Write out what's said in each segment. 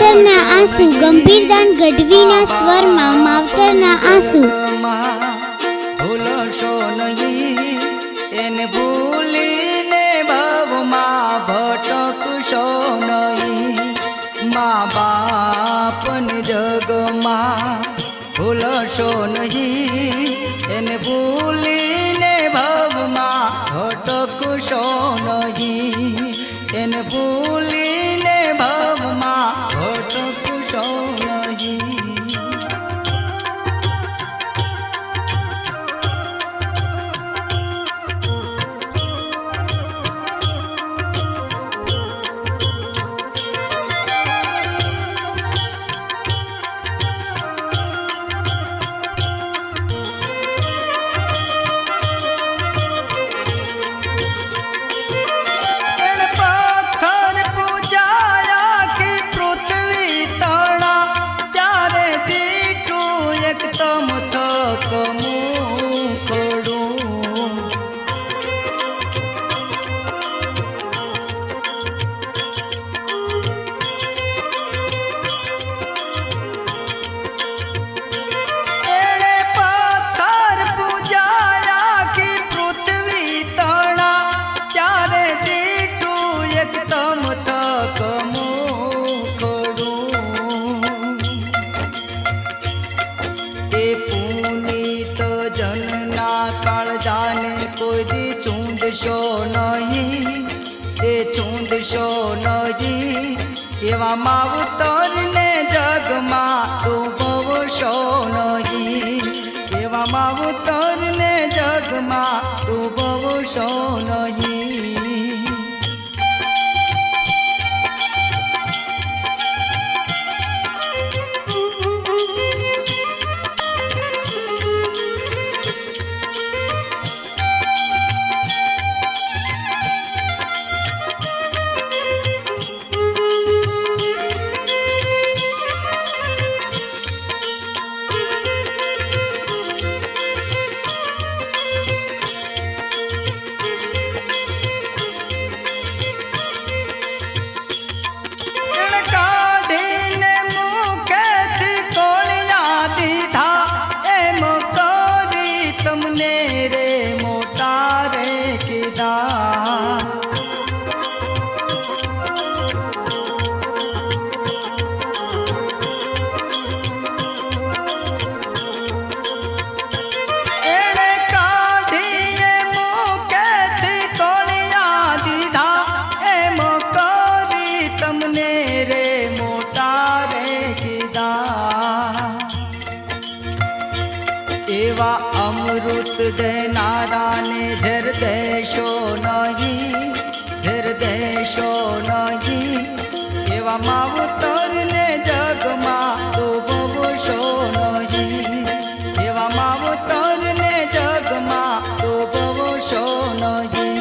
માવતરના આંસુ ગંભીરદાન ગઢવીના સ્વરમાં માવતરના આંસુ ભૂલશો નહીં એને ભૂલીને ભાવમાં ભટકશો નહીં મા બાપને જગમાં ભૂલશો નહીં એને ભૂલીને ભાવમાં ભટકશો નહીં એને ભૂલીને ભાવમાં ભટકશો નહીં છૂંદશો નહીં એવા માવતરને જગમાં ડૂબવશો નહીં એવા માવતરને જગમાં ડૂબવશો નહીં અમૃત દેનારાને ઝર દેશો નહીં ઝર દેશો નહીં એવા માવતરને જગમાં ડૂબવશો નહીં એવા માવતરને જગમાં ડૂબવશો નહીં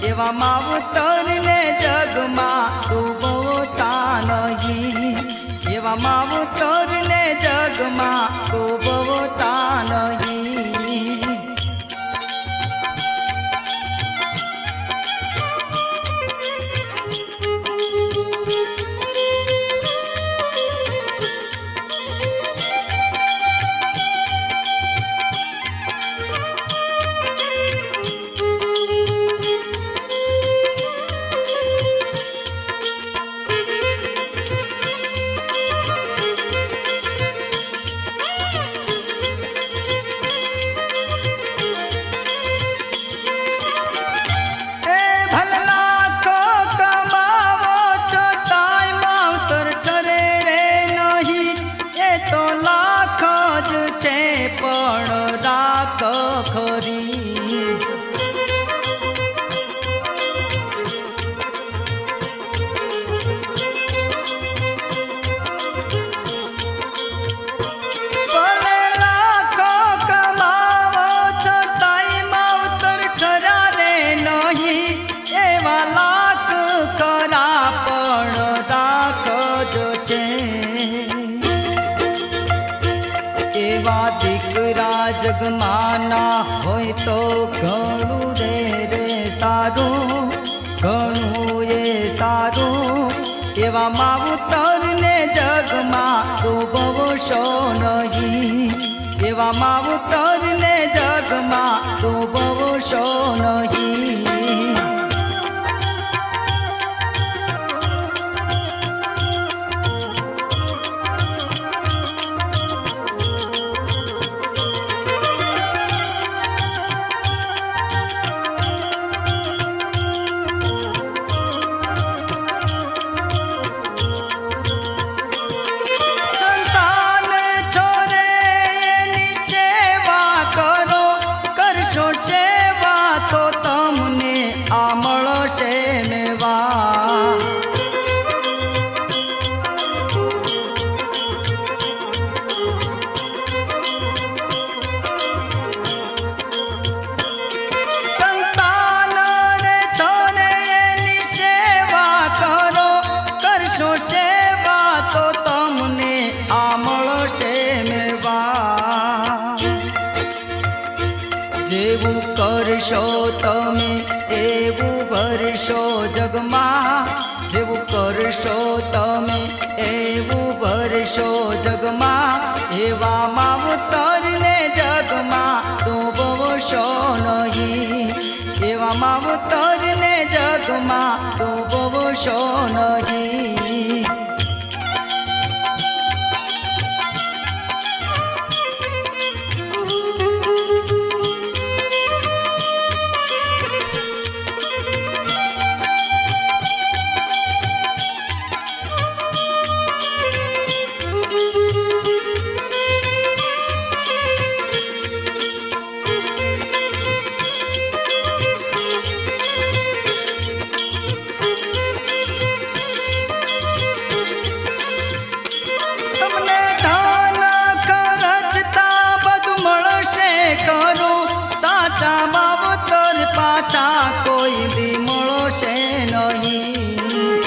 એવા માવતરને જગમાં ડૂબવતા નહીં એવા માવતરને જગમાં ડૂબવતા નહીં ખરી ભલે લાખો કમાવો છતાંય માવતર ઠર્યા રે નહીં એવા લાખ ખરા પણ રાખજો છે એવા દીકરા જગમાના હોય તો ઘણું રે સારું ઘણું એ સારું એવા માવતરને જગમાં ડૂબવશો નહીં એવા માવતરને જગમાં ડૂબવશો નહીં સંતાન છોરે એની સેવા કરો કરશો સેવા તો તમને આ મળશે મેવા સંતાન રે છોરે એની સેવા કરો કરશો સેવા તો તમને આ મળશે મેવા જેવું કરશો તમે એવું ભરશો જગમાં જેવું કરશો તમે એવું ભરશો જગમાં એવા માવતરને જગમાં ડૂબવશો નહીં એવા માવતરને જગમાં ડૂબવશો નહીં તમને ધન ખર્ચતા બધું મળશે ખરું સાચા માવતર પાછા કોઈ દી મળશે નહીં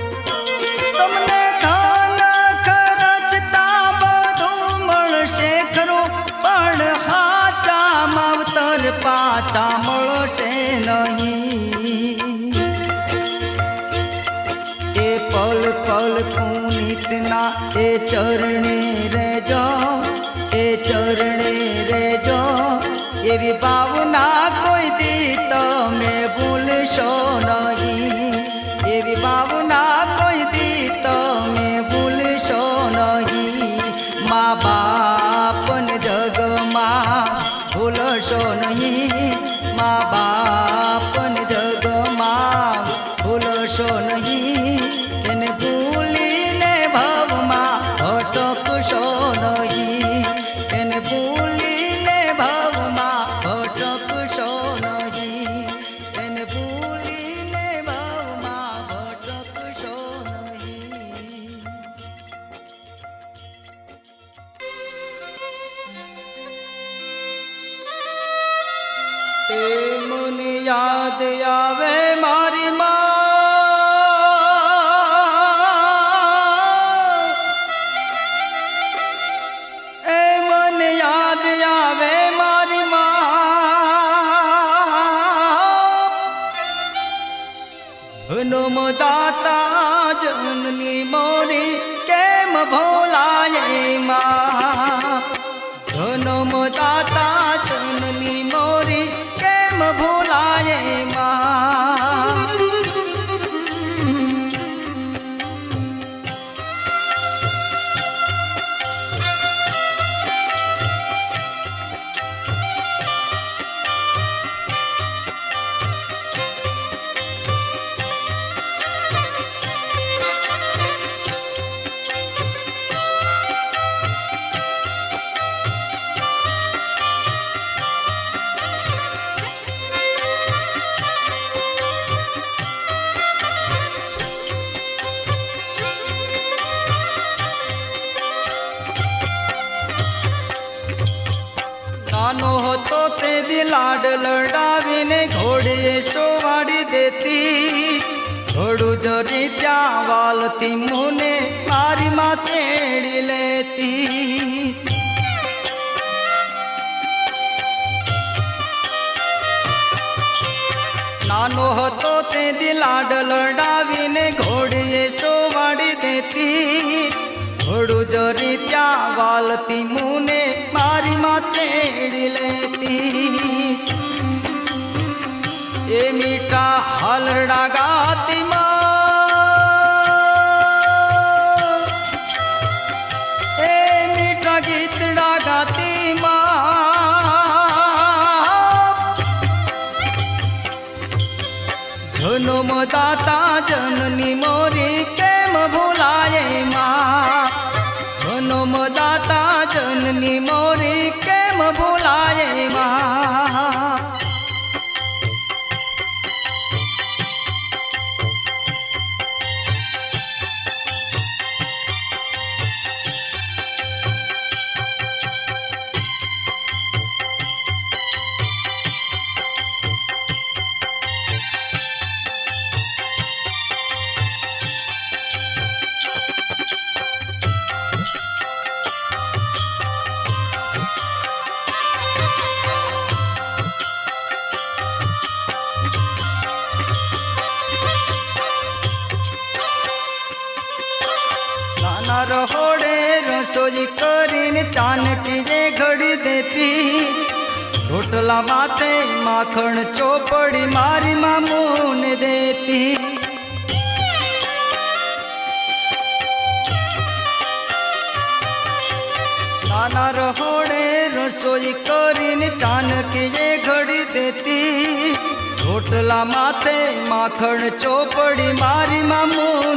તમને ધન ખર્ચતા બધું મળશે ખરું પણ હાચા માવતર પાછા મળશે નહીં એ પલ પલ પુનિતના એ ચરણે રહેજો એ ચરણે રહેજો એવી ભાવના કોઈ દી તમે ભૂલશો નહીં એવી ભાવના કોઈ દી તમે ભૂલશો નહીં મા બાપને જગમાં ભૂલશો નહીં મા બાપને જગમાં ભૂલશો નહીં એને ભૂલીને ભવમાં ભટકશો નહીં એને ભૂલીને ભવમાં ભટકશો નહીં એને ભૂલીને ભવમાં ભટકશો નહીં મને યાદ આવે મારી માં એ મને યાદ આવે મારી માં હનુમ દાતા જનની મોરી કેમ ભોલાય માં હનુમ દાતા જનની મોરી કેમ ભોલાય માં લાડ લડાવીને ઘોડીએ સોવાડી દેતી ઘોડું જરી ત્યાં વાલતી મુને મારી માં તેડી લેતી નાનો હતો તે દી લાડ લડાવીને ઘોડીએ સોવાડી દેતી ઘોડું જરી ત્યાં વાલતી મુને મારી માં તેડી લેતી એ મીઠા હલડા ગાતી માં એ મીઠા ગીતડા ગાતી માં જન્મ દાતા જનની મોરી કેમ ભૂલાય માં જન્મ દાતા જનની મોરી કેમ ભૂલાય માં રહોડે રસોઈ કરીને ચાનકી જે ઘડી દેતી રોટલા માથે માખણ ચોપડી મારી મામૂને દેતી નાના રહોડે રસોઈ કરીને ચાનકી જે ઘડી દેતી રોટલા માથે માખણ ચોપડી મારી મામૂ